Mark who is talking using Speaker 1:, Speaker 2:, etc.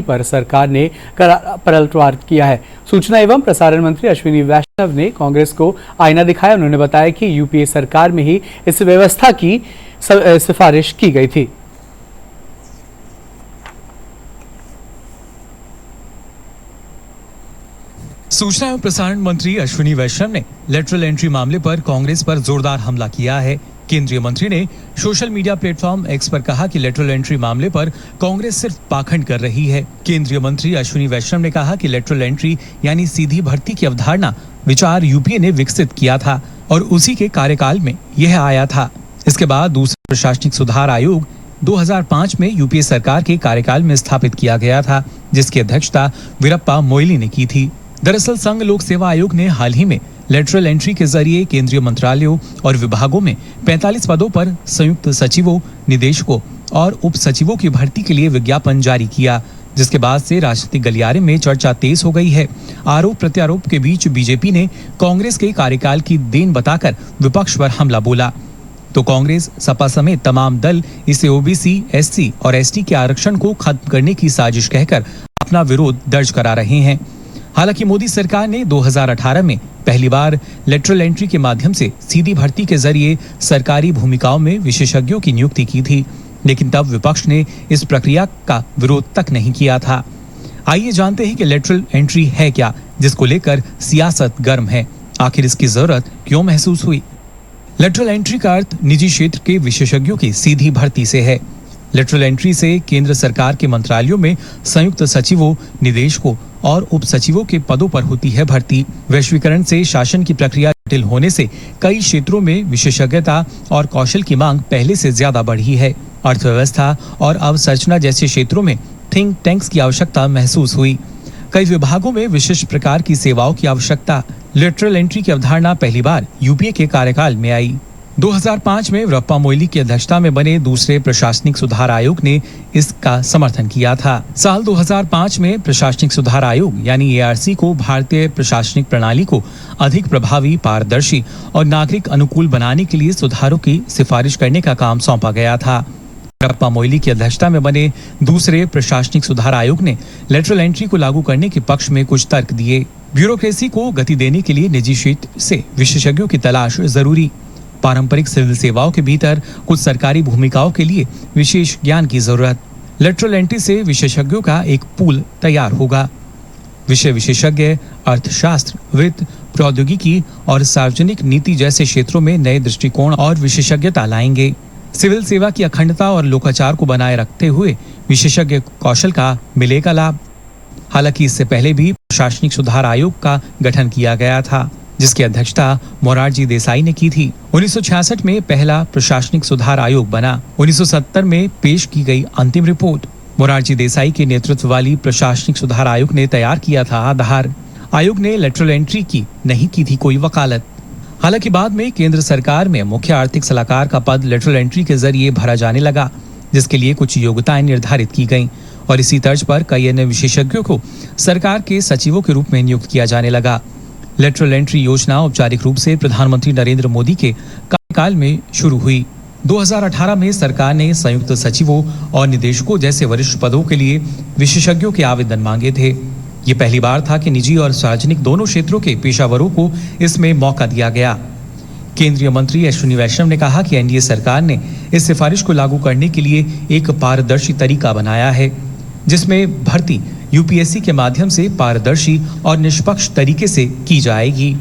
Speaker 1: पर सरकार ने पलटवार किया है। सूचना एवं प्रसारण मंत्री अश्विनी वैष्णव ने कांग्रेस को आईना दिखाया। उन्होंने बताया कि यूपीए सरकार में ही इस व्यवस्था की सिफारिश की गई थी।
Speaker 2: सूचना एवं प्रसारण मंत्री अश्विनी वैष्णव ने लेटरल एंट्री मामले पर कांग्रेस पर जोरदार हमला किया है। केंद्रीय मंत्री ने सोशल मीडिया प्लेटफॉर्म एक्स पर कहा कि लेटरल एंट्री मामले पर कांग्रेस सिर्फ पाखंड कर रही है। केंद्रीय मंत्री अश्विनी वैष्णव ने कहा कि लेटरल एंट्री यानी सीधी भर्ती की अवधारणा विचार यूपीए ने विकसित किया था और उसी के कार्यकाल में यह आया था। इसके बाद दूसरा प्रशासनिक सुधार आयोग 2005 में यूपीए सरकार के कार्यकाल में स्थापित किया गया था, जिसकी अध्यक्षता वीरप्पा मोइली ने की थी। दरअसल संघ लोक सेवा आयोग ने हाल ही में लेटरल एंट्री के जरिए केंद्रीय मंत्रालयों और विभागों में 45 पदों पर संयुक्त सचिवों, निदेशकों और उप सचिवों की भर्ती के लिए विज्ञापन जारी किया, जिसके बाद से राजनीतिक गलियारे में चर्चा तेज हो गई है। आरोप प्रत्यारोप के बीच बीजेपी ने कांग्रेस के कार्यकाल की देन बताकर विपक्ष पर हमला बोला, तो कांग्रेस, सपा समेत तमाम दल इसे ओबीसी, एससी और एसटी के आरक्षण को खत्म करने की साजिश कहकर अपना विरोध दर्ज करा रहे हैं। हालांकि मोदी सरकार ने 2018 में पहली बार लेटरल एंट्री के माध्यम से सीधी भर्ती के जरिए सरकारी भूमिकाओं में विशेषज्ञों की नियुक्ति की थी, लेकिन तब विपक्ष ने इस प्रक्रिया का विरोध तक नहीं किया था। आइए जानते हैं कि लेटरल एंट्री है क्या, जिसको लेकर सियासत गर्म है। आखिर इसकी जरूरत क्यों महसूस हुई? लेटरल एंट्री का अर्थ निजी क्षेत्र के विशेषज्ञों की सीधी भर्ती से है। लेटरल एंट्री से केंद्र सरकार के मंत्रालयों में संयुक्त सचिवों, निदेशकों और उप सचिवों के पदों पर होती है भर्ती। वैश्वीकरण से शासन की प्रक्रिया जटिल होने से कई क्षेत्रों में विशेषज्ञता और कौशल की मांग पहले से ज्यादा बढ़ी है। अर्थव्यवस्था और अवसंरचना जैसे क्षेत्रों में थिंक टैंक्स की आवश्यकता महसूस हुई। कई विभागों में विशिष्ट प्रकार की सेवाओं की आवश्यकता। लेटरल एंट्री की अवधारणा पहली बार यूपीए के कार्यकाल में आई। 2005 में वीरप्पा मोइली की अध्यक्षता में बने दूसरे प्रशासनिक सुधार आयोग ने इसका समर्थन किया था। साल 2005 में प्रशासनिक सुधार आयोग यानी एआरसी को भारतीय प्रशासनिक प्रणाली को अधिक प्रभावी, पारदर्शी और नागरिक अनुकूल बनाने के लिए सुधारों की सिफारिश करने का काम सौंपा गया था। वीरप्पा मोइली की अध्यक्षता में बने दूसरे प्रशासनिक सुधार आयोग ने लेटरल एंट्री को लागू करने के पक्ष में कुछ तर्क दिए। ब्यूरोक्रेसी को गति देने के लिए निजी क्षेत्र से विशेषज्ञों की तलाश जरूरी। पारंपरिक सिविल सेवाओं के भीतर कुछ सरकारी भूमिकाओं के लिए विशेष ज्ञान की जरूरत। लेटरल एंट्री से विशेषज्ञों का एक पूल तैयार होगा। विषय विशेषज्ञ अर्थशास्त्र, वित्त, प्रौद्योगिकी और सार्वजनिक नीति जैसे क्षेत्रों में नए दृष्टिकोण और विशेषज्ञता लाएंगे। सिविल सेवा की अखंडता और लोकाचार को बनाए रखते हुए विशेषज्ञ कौशल का मिलेगा लाभ। हालांकि इससे पहले भी प्रशासनिक सुधार आयोग का गठन किया गया था, जिसकी अध्यक्षता मोरारजी देसाई ने की थी। 1966 में पहला प्रशासनिक सुधार आयोग बना। 1970 में पेश की गई अंतिम रिपोर्ट मोरारजी देसाई के नेतृत्व वाली प्रशासनिक सुधार आयोग ने तैयार किया था आधार। आयोग ने लेटरल एंट्री की नहीं की थी कोई वकालत। हालांकि बाद में केंद्र सरकार में मुख्य आर्थिक सलाहकार का पद लेटरल एंट्री के जरिए भरा जाने लगा, जिसके लिए कुछ योग्यताएं निर्धारित की गईं और इसी तर्ज पर कई अन्य विशेषज्ञों को सरकार के सचिवों के रूप में नियुक्त किया जाने लगा। लेटरल एंट्री योजना औपचारिक रूप से प्रधानमंत्री नरेंद्र मोदी के कार्यकाल में शुरू हुई। 2018 में सरकार ने संयुक्त सचिवों और निदेशकों जैसे वरिष्ठ पदों के लिए विशेषज्ञों के आवेदन मांगे थे। ये पहली बार था कि निजी और सार्वजनिक दोनों क्षेत्रों के पेशावरों को इसमें मौका दिया गया। केंद्रीय मंत्री अश्विनी वैष्णव ने कहा कि एनडीए सरकार ने इस सिफारिश को लागू करने के लिए एक पारदर्शी तरीका बनाया है, जिसमें भर्ती यूपीएससी के माध्यम से पारदर्शी और निष्पक्ष तरीके से की जाएगी।